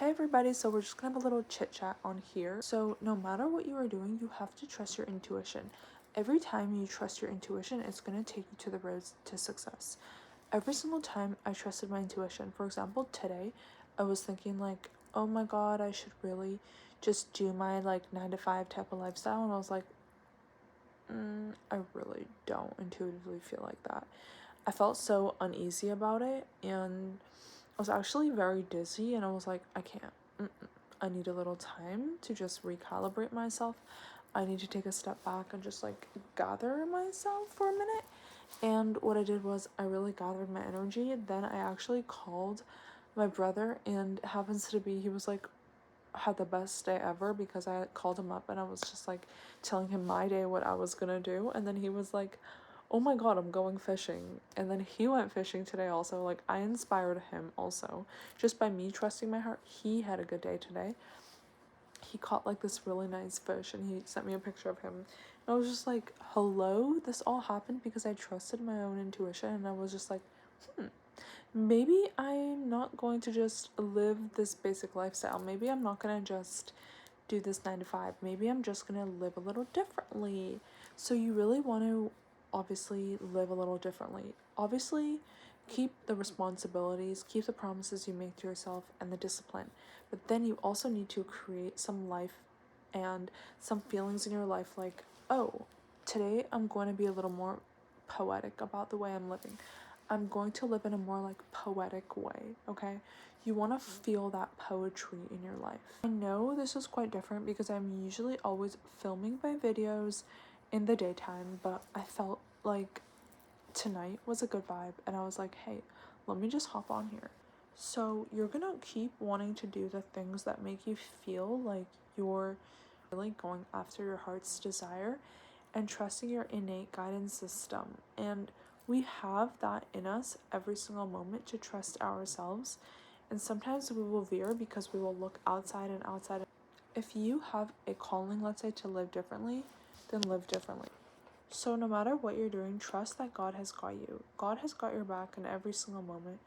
Hey everybody, so we're just gonna have a little chit chat on here. So no matter what you are doing, you have to trust your intuition. Every time you trust your intuition, it's gonna take you to the roads to success. Every single time I trusted my intuition. For example, today I was thinking like, oh my god, I should really just do my like 9 to 5 type of lifestyle, and I was like, I really don't intuitively feel like that. I felt so uneasy about it, and I was actually very dizzy, and I was like, I can't. I need a little time to just recalibrate myself. I need to take a step back and just like gather myself for a minute. And what I did was I really gathered my energy. Then I actually called my brother, and it happens to be he was like had the best day ever because I called him up and I was just like telling him my day, what I was gonna do, and then he was like, oh my god, I'm going fishing. And then he went fishing today also. Like, I inspired him also just by me trusting my heart. He had a good day today. He caught like this really nice fish and he sent me a picture of him, and I was just like, hello, this all happened because I trusted my own intuition. And I was just like, maybe I'm not going to just live this basic lifestyle. Maybe I'm not gonna just do this 9 to 5. Maybe I'm just gonna live a little differently. So you really want to obviously live a little differently. Obviously, keep the responsibilities, keep the promises you make to yourself, and the discipline. But then you also need to create some life and some feelings in your life like, oh, today I'm going to be a little more poetic about the way I'm living. I'm going to live in a more like poetic way, okay? You want to feel that poetry in your life. I know this is quite different because I'm usually always filming my videos in the daytime, but I felt like tonight was a good vibe and I was like, hey, let me just hop on here. So you're gonna keep wanting to do the things that make you feel like you're really going after your heart's desire and trusting your innate guidance system. And we have that in us every single moment to trust ourselves. And sometimes we will veer because we will look outside and outside. If you have a calling, let's say, to live differently, then live differently. So no matter what you're doing, trust that God has got you. God has got your back in every single moment.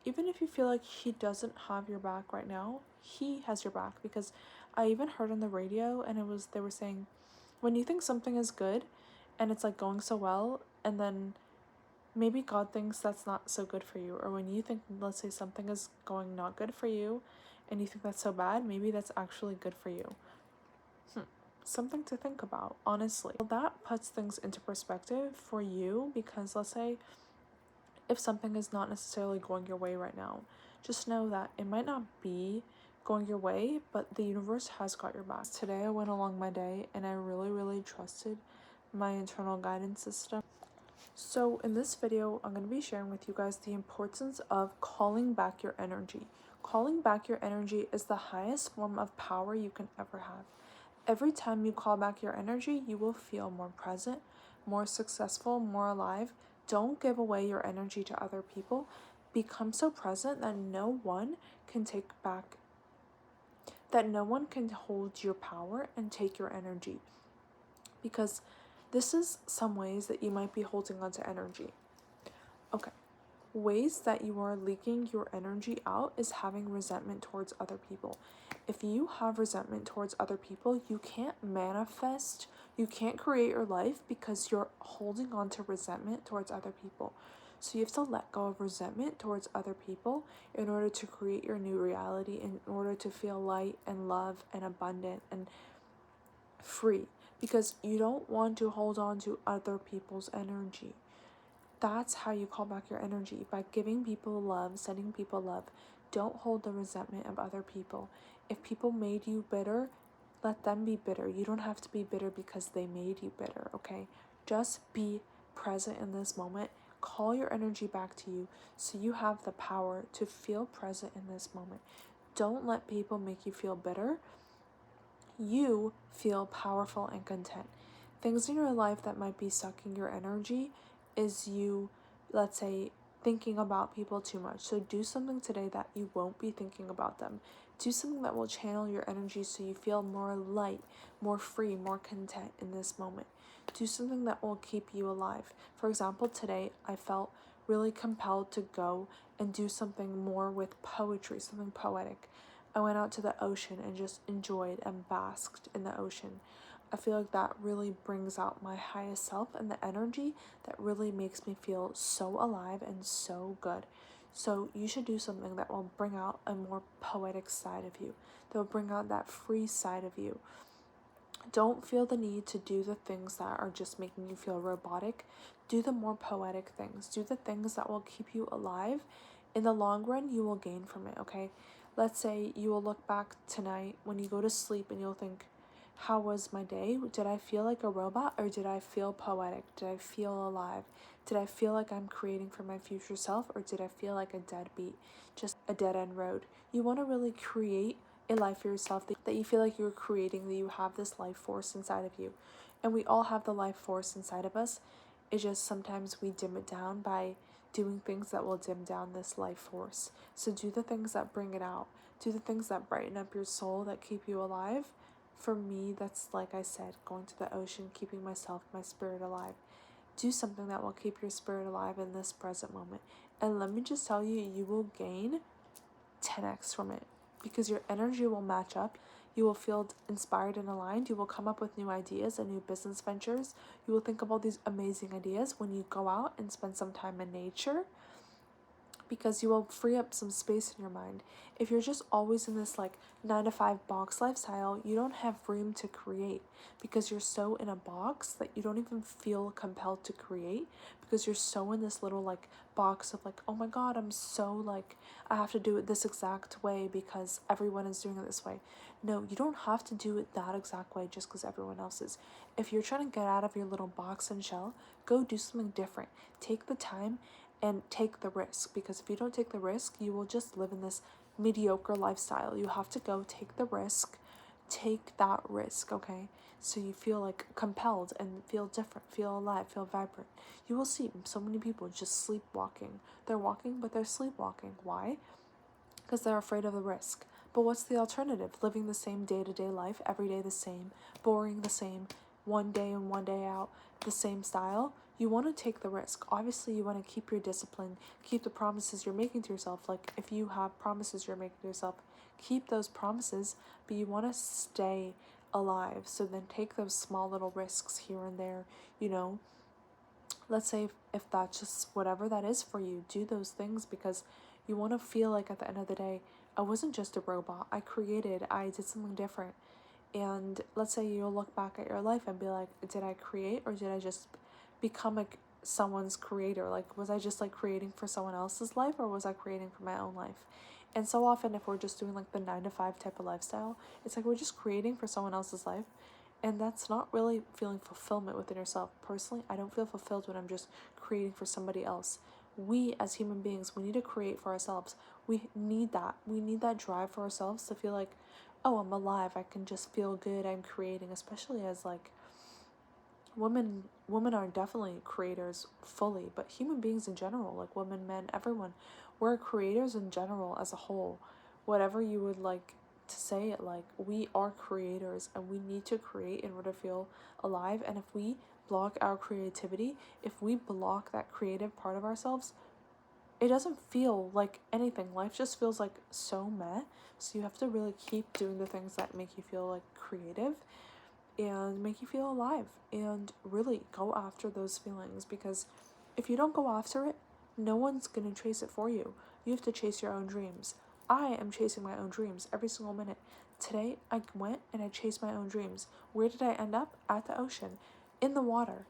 Even if you feel like he doesn't have your back right now, he has your back. Because I even heard on the radio, and they were saying, when you think something is good and it's like going so well, and then maybe God thinks that's not so good for you. Or when you think, let's say, something is going not good for you and you think that's so bad, maybe that's actually good for you. Something to think about, honestly. Well, that puts things into perspective for you, because let's say if something is not necessarily going your way right now, just know that it might not be going your way, but the universe has got your back. Today I went along my day and I really trusted my internal guidance system. So in this video, I'm going to be sharing with you guys the importance of calling back your energy. Calling back your energy is the highest form of power you can ever have. Every time you call back your energy, you will feel more present, more successful, more alive. Don't give away your energy to other people. Become so present that no one can hold your power and take your energy. Because this is some ways that you might be holding onto energy. Okay. Ways that you are leaking your energy out is having resentment towards other people. If you have resentment towards other people, you can't manifest, you can't create your life because you're holding on to resentment towards other people. So you have to let go of resentment towards other people in order to create your new reality, in order to feel light and love and abundant and free, because you don't want to hold on to other people's energy. That's how you call back your energy, by giving people love, sending people love. Don't hold the resentment of other people. If people made you bitter, let them be bitter. You don't have to be bitter because they made you bitter, okay? Just be present in this moment. Call your energy back to you so you have the power to feel present in this moment. Don't let people make you feel bitter. You feel powerful and content. Things in your life that might be sucking your energy is you, let's say, thinking about people too much. So do something today that you won't be thinking about them. Do something that will channel your energy so you feel more light, more free, more content in this moment. Do something that will keep you alive. For example, today I felt really compelled to go and do something more with poetry, something poetic. I went out to the ocean and just enjoyed and basked in the ocean. I feel like that really brings out my highest self and the energy that really makes me feel so alive and so good. So you should do something that will bring out a more poetic side of you, that will bring out that free side of you. Don't feel the need to do the things that are just making you feel robotic. Do the more poetic things. Do the things that will keep you alive. In the long run, you will gain from it, okay? Let's say you will look back tonight when you go to sleep and you'll think, how was my day? Did I feel like a robot or did I feel poetic? Did I feel alive? Did I feel like I'm creating for my future self or did I feel like a deadbeat, just a dead end road? You want to really create a life for yourself that you feel like you're creating, that you have this life force inside of you. And we all have the life force inside of us. It's just sometimes we dim it down by doing things that will dim down this life force. So do the things that bring it out. Do the things that brighten up your soul, that keep you alive. For me, that's, like I said, going to the ocean, keeping myself, my spirit alive. Do something that will keep your spirit alive in this present moment. And let me just tell you, you will gain 10x from it because your energy will match up. You will feel inspired and aligned. You will come up with new ideas and new business ventures. You will think of all these amazing ideas when you go out and spend some time in nature, because you will free up some space in your mind. If you're just always in this like 9 to 5 box lifestyle, you don't have room to create because you're so in a box that you don't even feel compelled to create because you're so in this little like box of like, oh my god, I'm so like, I have to do it this exact way because everyone is doing it this way. No, you don't have to do it that exact way just because everyone else is. If you're trying to get out of your little box and shell, go do something different. Take the time and take the risk, because if you don't take the risk, you will just live in this mediocre lifestyle. You have to go take the risk, take that risk, okay? So you feel like compelled and feel different, feel alive, feel vibrant. You will see so many people just sleepwalking. They're walking, but they're sleepwalking. Why? Because they're afraid of the risk. But what's the alternative? Living the same day-to-day life, every day the same, boring the same, one day in, one day out, the same style. You want to take the risk. Obviously, you want to keep your discipline, keep the promises you're making to yourself. Like if you have promises you're making to yourself, keep those promises, but you want to stay alive. So then take those small little risks here and there, you know. Let's say if that's just whatever that is for you, do those things because you want to feel like at the end of the day, I wasn't just a robot. I created, I did something different. And let's say you'll look back at your life and be like, did I create or did I just become like someone's creator? Like, was I just like creating for someone else's life or was I creating for my own life? And so often, if we're just doing like the 9 to 5 type of lifestyle, it's like we're just creating for someone else's life. And that's not really feeling fulfillment within yourself. Personally, I don't feel fulfilled when I'm just creating for somebody else. We as human beings, we need to create for ourselves. We need that. We need that drive for ourselves to feel like, oh, I'm alive. I can just feel good. I'm creating, especially as like women are definitely creators fully, but human beings in general, like women, men, everyone, we're creators in general as a whole. Whatever you would like to say it, like we are creators and we need to create in order to feel alive. And if we block our creativity, if we block that creative part of ourselves, it doesn't feel like anything. Life just feels like so meh. So you have to really keep doing the things that make you feel like creative and make you feel alive and really go after those feelings, because if you don't go after it, no one's going to chase it for you. You have to chase your own dreams. I am chasing my own dreams every single minute. Today I went and I chased my own dreams. Where did I end up? At the ocean, in the water.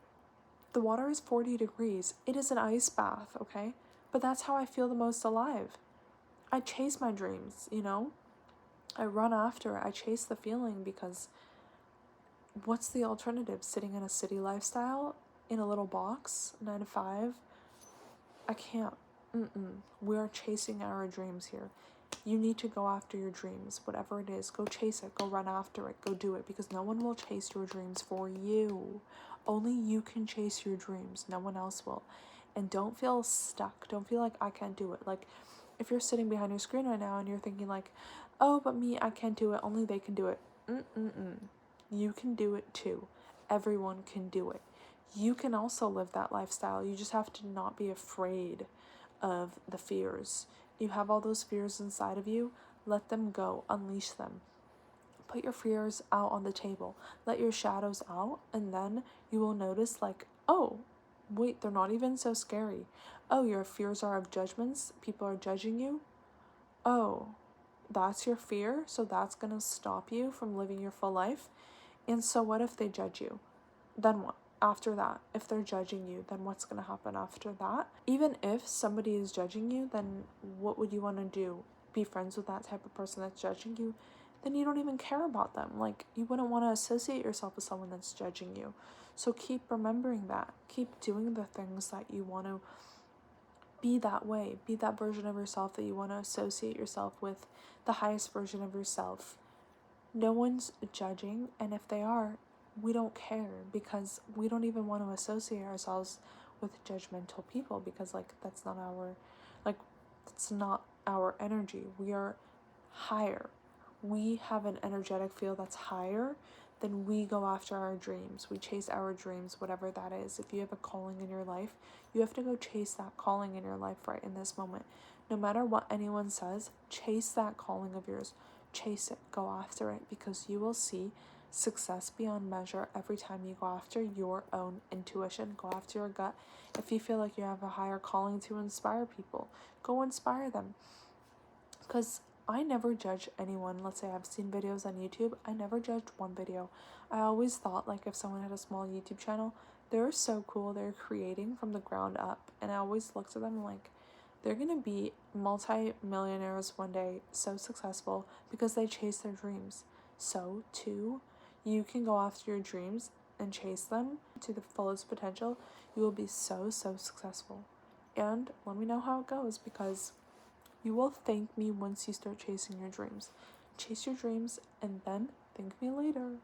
The water is 40 degrees. It is an ice bath, okay? But that's how I feel the most alive. I chase my dreams, you know? I run after it. I chase the feeling because what's the alternative? Sitting in a city lifestyle in a little box, 9 to 5? I can't. We're chasing our dreams here. You need to go after your dreams, whatever it is. Go chase it. Go run after it. Go do it, because no one will chase your dreams for you. Only you can chase your dreams. No one else will. And don't feel stuck. Don't feel like I can't do it. Like if you're sitting behind your screen right now and you're thinking like, oh, but me, I can't do it. Only they can do it. You can do it too. Everyone can do it. You can also live that lifestyle. You just have to not be afraid of the fears. You have all those fears inside of you. let them go, unleash them. Put your fears out on the table, let your shadows out, and then you will notice, like, oh, wait, they're not even so scary. Oh, your fears are of judgments, people are judging you. Oh, that's your fear, so that's gonna stop you from living your full life. And so what if they judge you? Then what? After that, if they're judging you, then what's going to happen after that? Even if somebody is judging you, then what would you want to do? Be friends with that type of person that's judging you? Then you don't even care about them. Like, you wouldn't want to associate yourself with someone that's judging you. So keep remembering that. Keep doing the things that you want to be that way. Be that version of yourself that you want to associate yourself with, the highest version of yourself. No one's judging, and if they are, we don't care, because we don't even want to associate ourselves with judgmental people, because that's not our energy. We are higher. We have an energetic field that's higher. Then we go after our dreams. We chase our dreams, whatever that is. If you have a calling in your life, you have to go chase that calling in your life right in this moment. No matter what anyone says, chase that calling of yours. Chase it, go after it, because you will see success beyond measure every time you go after your own intuition, go after your gut. If you feel like you have a higher calling to inspire people, go inspire them. Because I never judge anyone. Let's say I've seen videos on YouTube, I never judged one video. I always thought, like, if someone had a small YouTube channel, they're so cool, they're creating from the ground up, and I always looked at them like, they're gonna be multi-millionaires one day, so successful, because they chase their dreams. So too, you can go after your dreams and chase them to the fullest potential. You will be so successful. And let me know how it goes, because you will thank me once you start chasing your dreams. Chase your dreams and then thank me later.